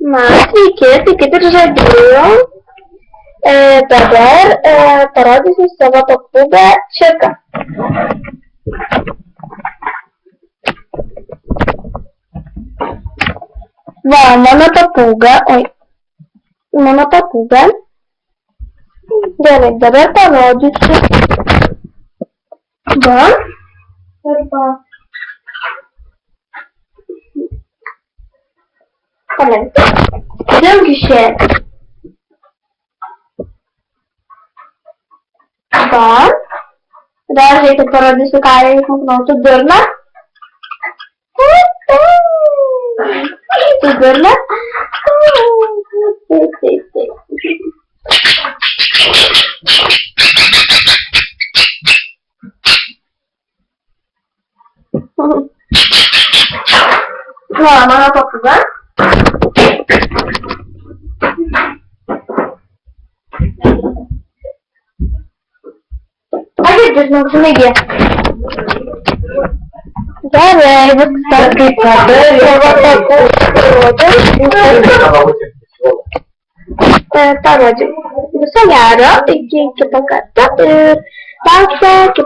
Mas kita sudah dulu pada parodisi sama Tokuga Shaka. Monotokuga deve parodisi da drugi się da razie te porody szukają to durna to durna no, mana Tokuga Ayo terus mau kesini dia. Dalej, wystarczy parodzi. Sognaro e che tocca. Basta, che